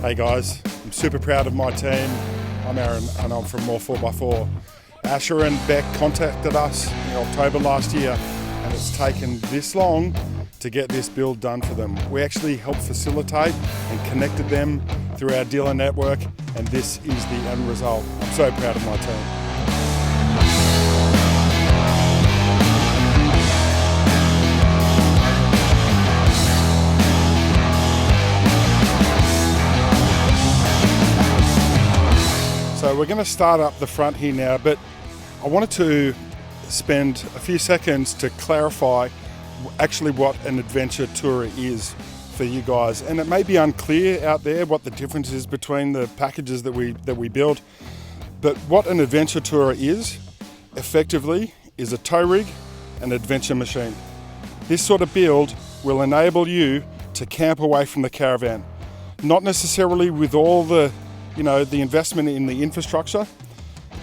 Hey guys, I'm super proud of my team. I'm Aaron and I'm from More 4x4. ASHER and Beck contacted us in October last year and it's taken this long to get this build done for them. We actually helped facilitate and connected them through our dealer network, and this is the end result. I'm so proud of my team. So we're going to start up the front here now, but I wanted to spend a few seconds to clarify actually what an adventure tourer is for you guys. And it may be unclear out there what the difference is between the packages that we build, but what an adventure tourer is, effectively, is a tow rig and adventure machine. This sort of build will enable you to camp away from the caravan, not necessarily with all the the investment in the infrastructure.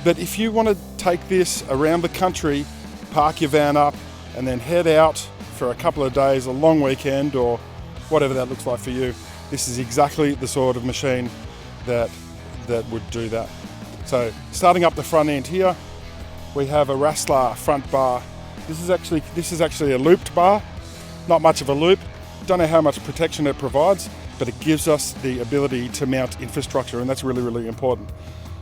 But if you want to take this around the country, park your van up and then head out for a couple of days, a long weekend or whatever that looks like for you, this is exactly the sort of machine that would do that. So starting up the front end here, we have a Raslarr front bar. This is actually a looped bar, not much of a loop. Don't know how much protection it provides, but it gives us the ability to mount infrastructure, and that's really, really important.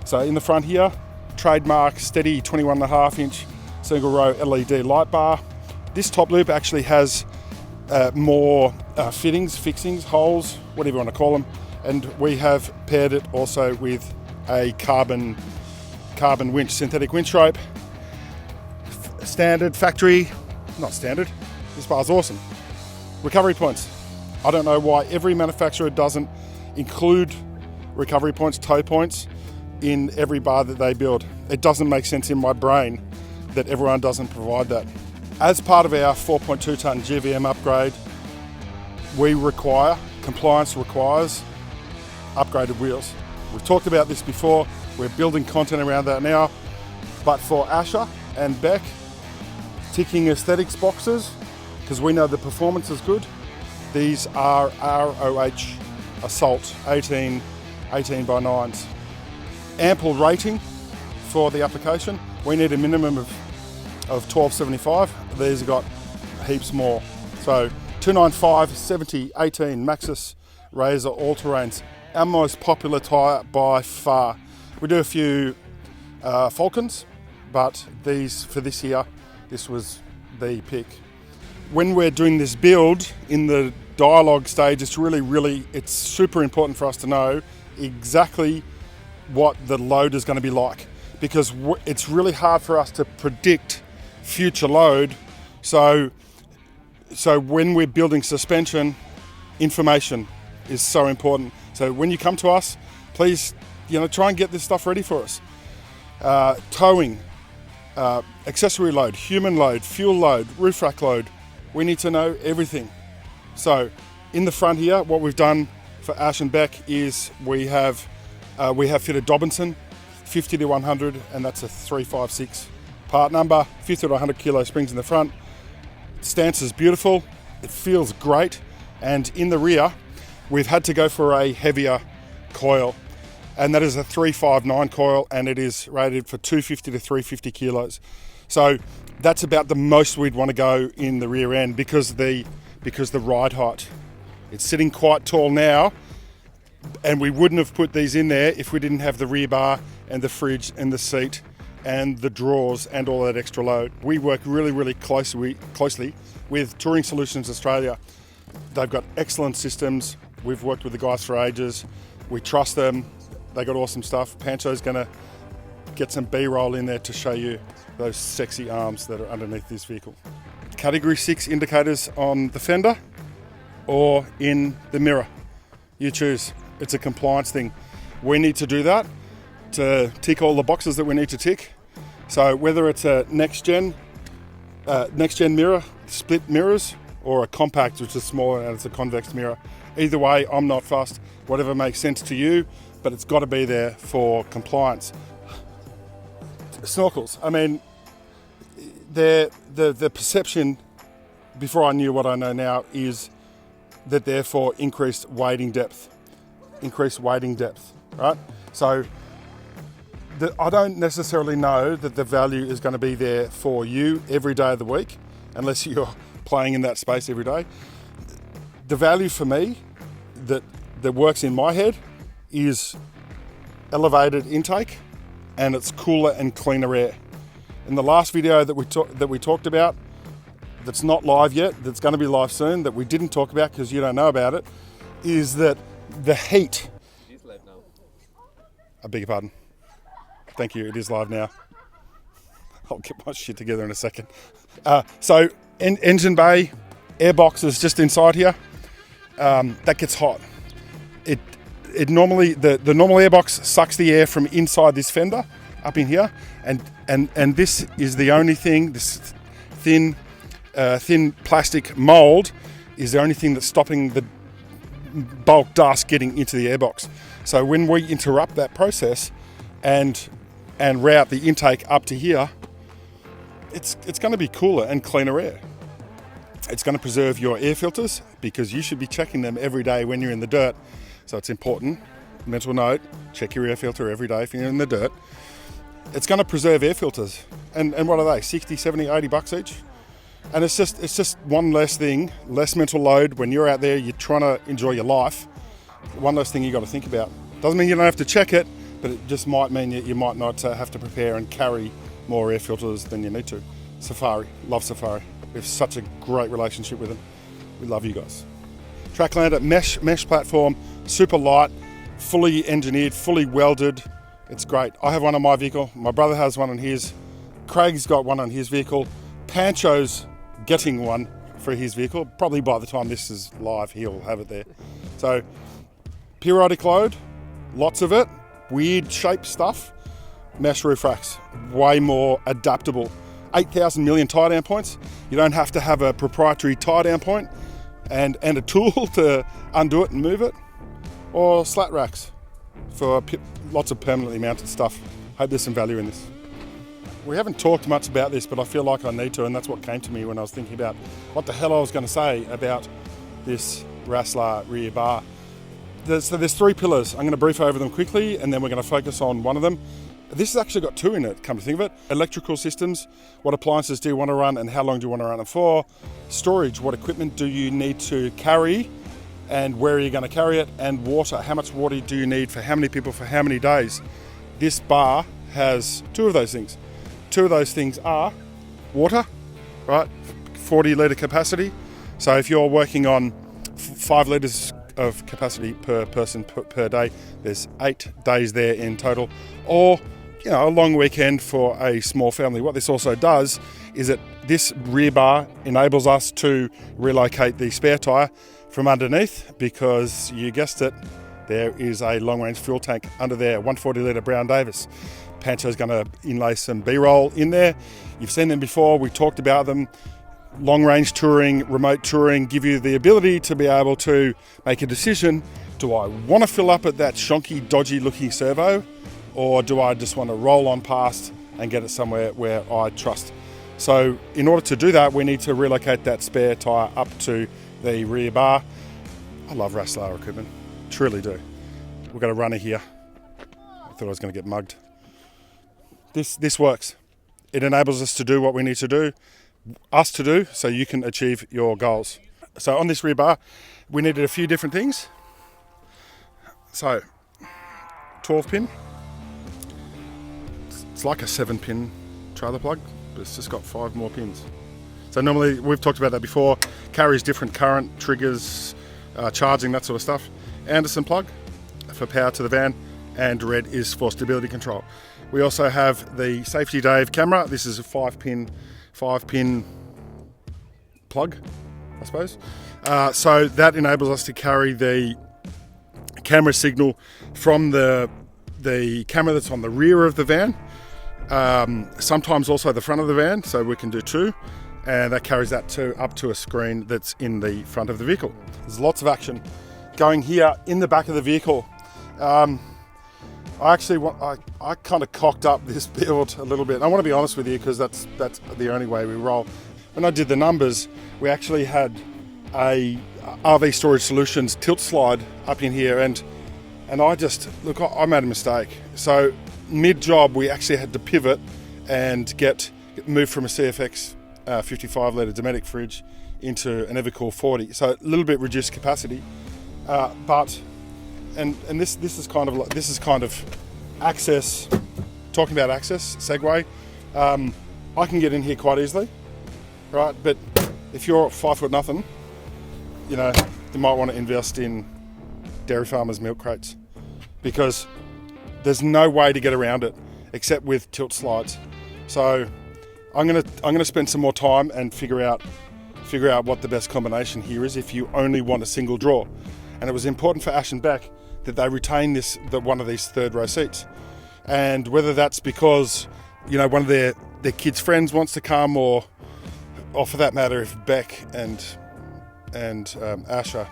So in the front here, trademark steady 21.5 inch single row LED light bar. This top loop actually has more fixings, holes, whatever you want to call them, and we have paired it also with a carbon winch, synthetic winch rope. Standard factory, not standard, this bar's awesome. Recovery points. I don't know why every manufacturer doesn't include recovery points, tow points in every bar that they build. It doesn't make sense in my brain that everyone doesn't provide that. As part of our 4.2 tonne GVM upgrade, compliance requires upgraded wheels. We've talked about this before, we're building content around that now, but for ASHER and Beck, ticking aesthetics boxes, because we know the performance is good, these are ROH Assault 18 by 9s. Ample rating for the application. We need a minimum of 1275. These have got heaps more. So 295, 70, 18 Maxxis Razor all-terrains. Our most popular tyre by far. We do a few Falcons, but for this year, this was the pick. When we're doing this build in the dialogue stage, it's super important for us to know exactly what the load is going to be like, because it's really hard for us to predict future load. So when we're building suspension, information is so important. So when you come to us, please, try and get this stuff ready for us. Towing, accessory load, human load, fuel load, roof rack load. We need to know everything. So in the front here, what we've done for Ash and Beck is we have fitted Dobinson 50 to 100, and that's a 356 part number, 50 to 100 kilo springs in the front. Stance is beautiful, it feels great, and in the rear, we've had to go for a heavier coil, and that is a 359 coil, and it is rated for 250 to 350 kilos. So that's about the most we'd want to go in the rear end because the ride height. It's sitting quite tall now, and we wouldn't have put these in there if we didn't have the rear bar and the fridge and the seat and the drawers and all that extra load. We work really, really closely with Touring Solutions Australia. They've got excellent systems. We've worked with the guys for ages. We trust them. They got awesome stuff. Pancho's gonna get some B-roll in there to show you those sexy arms that are underneath this vehicle. Category 6 indicators on the fender or in the mirror. You choose. It's a compliance thing. We need to do that to tick all the boxes that we need to tick. So whether it's a next gen mirror, split mirrors, or a compact, which is smaller and it's a convex mirror, either way, I'm not fussed. Whatever makes sense to you, but it's got to be there for compliance. Snorkels. I mean, the perception before I knew what I know now is that they're for increased wading depth. increased wading depth, right? So I don't necessarily know that the value is going to be there for you every day of the week, unless you're playing in that space every day. The value for me that works in my head is elevated intake, and it's cooler and cleaner air. In the last video that we talked about, that's not live yet, that's going to be live soon, that we didn't talk about because you don't know about it, is that the heat. It is live now. I beg your pardon. Thank you, it is live now. I'll get my shit together in a second. So engine bay, air box is just inside here. That gets hot. It normally, the normal air box sucks the air from inside this fender up in here, and this is the only thing, this thin plastic mold is the only thing that's stopping the bulk dust getting into the airbox. So when we interrupt that process and route the intake up to here, it's going to be cooler and cleaner air. It's going to preserve your air filters because you should be checking them every day when you're in the dirt. So it's important. Mental note, check your air filter every day if you're in the dirt. It's going to preserve air filters. And what are they? 60, 70, 80 bucks each? And it's just one less thing, less mental load when you're out there, you're trying to enjoy your life. One less thing you got to think about. Doesn't mean you don't have to check it, but it just might mean you might not have to prepare and carry more air filters than you need to. Safari, love Safari. We have such a great relationship with them. We love you guys. Tracklander, mesh platform, super light, fully engineered, fully welded. It's great. I have one on my vehicle. My brother has one on his. Craig's got one on his vehicle. Pancho's getting one for his vehicle. Probably by the time this is live, he'll have it there. So, periodic load, lots of it. Weird shaped stuff. Mesh roof racks, way more adaptable. 8,000 million tie down points. You don't have to have a proprietary tie down point and a tool to undo it and move it. Or slat racks for lots of permanently mounted stuff. Hope there's some value in this. We haven't talked much about this, but I feel like I need to, and that's what came to me when I was thinking about what the hell I was going to say about this Raslarr rear bar. So there's three pillars. I'm going to brief over them quickly, and then we're going to focus on one of them. This has actually got two in it, come to think of it. Electrical systems, what appliances do you want to run and how long do you want to run them for? Storage, what equipment do you need to carry and where are you going to carry it? And water, how much water do you need for how many people for how many days? This bar has two of those things. Two of those things are water, right? 40 litre capacity. So if you're working on 5 litres of capacity per person per day, there's 8 days there in total. Or, you know, a long weekend for a small family. What this also does is that this rear bar enables us to relocate the spare tyre from underneath because, you guessed it, there is a long-range fuel tank under there, 140 litre Brown Davis. Pancho's going to inlay some B-roll in there. You've seen them before, we talked about them. Long-range touring, remote touring, give you the ability to be able to make a decision. Do I want to fill up at that shonky, dodgy-looking servo, or do I just want to roll on past and get it somewhere where I trust? So in order to do that, we need to relocate that spare tyre up to the rear bar. I love Raslarr equipment, truly do. We've got a runner here. I thought I was going to get mugged. This works. It enables us to do what we need to do, so you can achieve your goals. So on this rear bar, we needed a few different things. So, 12 pin. It's like a 7-pin trailer plug, but it's just got 5 more pins. So normally, we've talked about that before, carries different current, triggers, charging, that sort of stuff. Anderson plug for power to the van, and red is for stability control. We also have the Safety Dave camera. This is a 5-pin plug, I suppose. So that enables us to carry the camera signal from the camera that's on the rear of the van, sometimes also the front of the van, so we can do 2, and that carries that up to a screen that's in the front of the vehicle. There's lots of action going here in the back of the vehicle. I kind of cocked up this build a little bit. I want to be honest with you because that's the only way we roll. When I did the numbers, we actually had a RV Storage Solutions tilt slide up in here, and And I just, look, I made a mistake. So mid-job, we actually had to pivot and get moved from a CFX 55 litre Dometic fridge into an Evercool 40. So a little bit reduced capacity, but this is kind of access. Talking about access, segue. I can get in here quite easily, right? But if you're 5 foot nothing, you know, you might want to invest in dairy farmers' milk crates, because there's no way to get around it except with tilt slides. So I'm gonna spend some more time and figure out what the best combination here is if you only want a single drawer. And it was important for Ash and Beck that they retain one of these third row seats. And whether that's because, you know, one of their kids' friends wants to come, or for that matter, if Beck and ASHER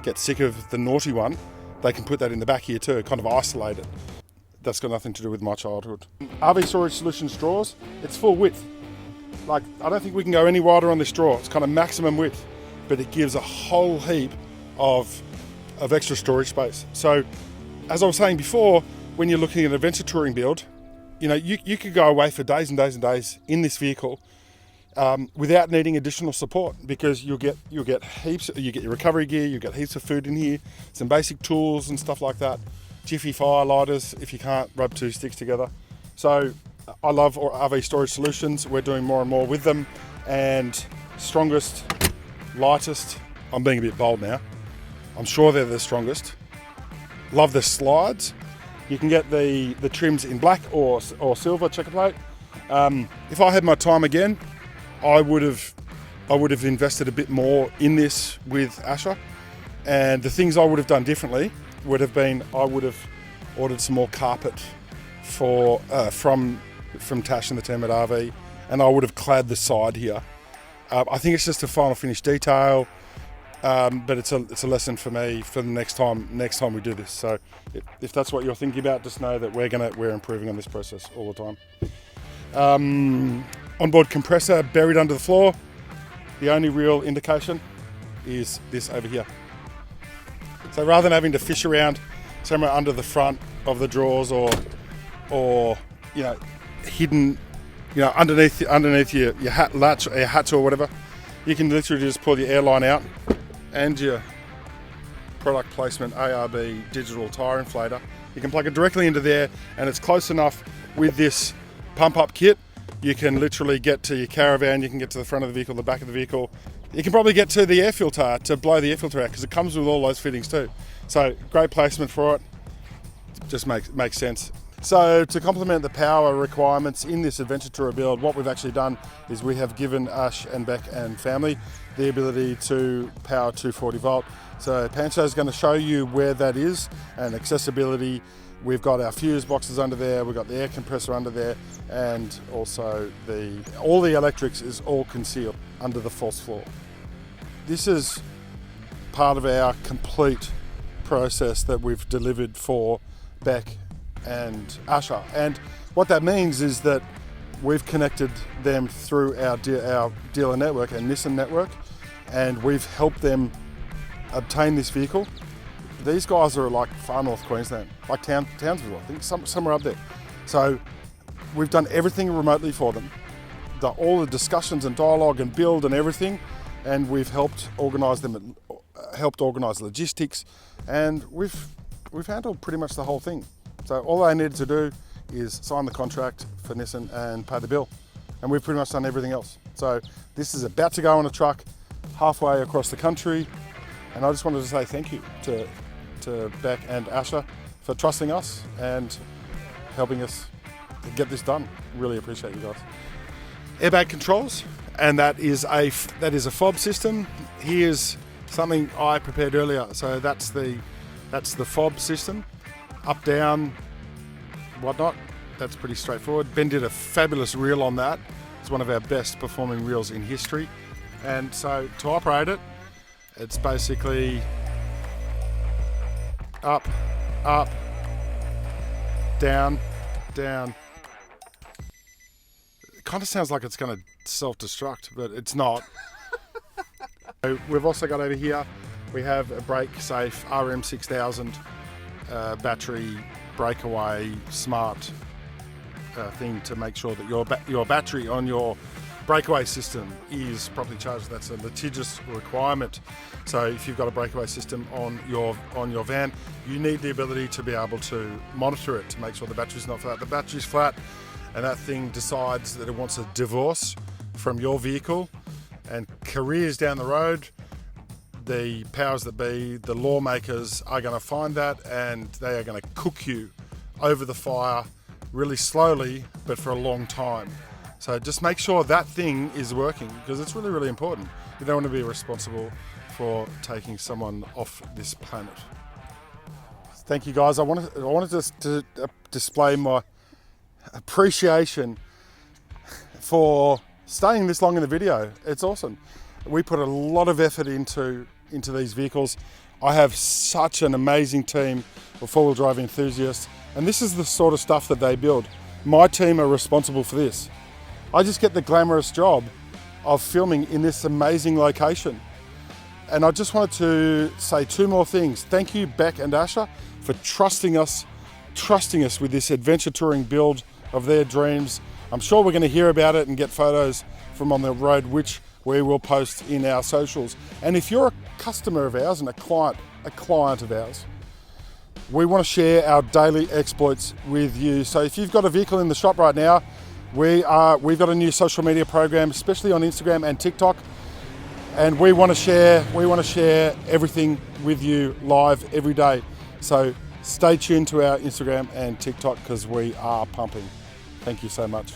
get sick of the naughty one, they can put that in the back here too, kind of isolate it. That's got nothing to do with my childhood. RV Storage Solutions drawers, it's full width. Like, I don't think we can go any wider on this drawer. It's kind of maximum width, but it gives a whole heap of extra storage space. So, as I was saying before, when you're looking at an adventure touring build, you know, you could go away for days and days and days in this vehicle without needing additional support, because you'll get heaps. You get your recovery gear, you get heaps of food in here, some basic tools and stuff like that. Jiffy fire lighters if you can't rub two sticks together. So I love RV Storage Solutions. We're doing more and more with them. And strongest, lightest, I'm being a bit bold now, I'm sure they're the strongest. Love the slides. You can get the trims in black or silver checker plate. If I had my time again, I would have invested a bit more in this with ASHER. And the things I would have done differently would have been, I would have ordered some more carpet from Tash and the team at RV, and I would have clad the side here. I think it's just a final finish detail, but it's a lesson for me for the next time we do this. So if that's what you're thinking about, just know that we're improving on this process all the time. Onboard compressor buried under the floor. The only real indication is this over here. So rather than having to fish around somewhere under the front of the drawers or you know, hidden, you know, underneath your hat latch or your hats or whatever, you can literally just pull your airline out and your product placement ARB digital tire inflator. You can plug it directly into there, and it's close enough with this pump up kit. You can literally get to your caravan, you can get to the front of the vehicle, the back of the vehicle. You can probably get to the air filter to blow the air filter out, because it comes with all those fittings too. So great placement for it, just makes sense. So to complement the power requirements in this adventure tourer build, what we've actually done is we have given Ash and Beck and family the ability to power 240 volt. So Pancho is going to show you where that is, and accessibility. We've got our fuse boxes under there, we've got the air compressor under there, and also all the electrics is all concealed under the false floor. This is part of our complete process that we've delivered for Beck and ASHER. And what that means is that we've connected them through our dealer network and Nissan network, and we've helped them obtain this vehicle. These guys are like far north Queensland, like Townsville, I think, somewhere up there. So we've done everything remotely for them, all the discussions and dialogue and build and everything, and we've helped organise them, helped organise logistics, and we've handled pretty much the whole thing. So all they needed to do is sign the contract for Nissan and pay the bill, and we've pretty much done everything else. So this is about to go on a truck halfway across the country, and I just wanted to say thank you to Beck and ASHER for trusting us and helping us get this done. Really appreciate you guys. Airbag Controls, and that is a fob system. Here's something I prepared earlier. So that's the fob system, up, down, whatnot. That's pretty straightforward. Ben did a fabulous reel on that. It's one of our best performing reels in history. And so to operate it, it's basically up, up, down, down. It kind of sounds like it's going to self-destruct, but it's not. So we've also got over here, we have a brake safe RM6000 battery breakaway smart thing to make sure that your battery on your breakaway system is properly charged. That's a litigious requirement. So if you've got a breakaway system on your van, you need the ability to be able to monitor it to make sure the battery's not flat. The battery's flat and that thing decides that it wants a divorce from your vehicle and careers down the road, the powers that be, the lawmakers are going to find that and they are going to cook you over the fire really slowly but for a long time. So just make sure that thing is working because it's really, really important. You don't want to be responsible for taking someone off this planet. Thank you guys. I wanted to display my appreciation for staying this long in the video. It's awesome. We put a lot of effort into these vehicles. I have such an amazing team of four-wheel drive enthusiasts, and this is the sort of stuff that they build. My team are responsible for this. I just get the glamorous job of filming in this amazing location. And I just wanted to say two more things. Thank you, Beck and ASHER, for trusting us with this adventure touring build of their dreams. I'm sure we're going to hear about it and get photos from on the road, which we will post in our socials. And if you're a customer of ours and a client of ours, we want to share our daily exploits with you. So if you've got a vehicle in the shop right now, we've got a new social media program, especially on Instagram and TikTok, and we want to share everything with you live every day. So stay tuned to our Instagram and TikTok because we are pumping. Thank you so much.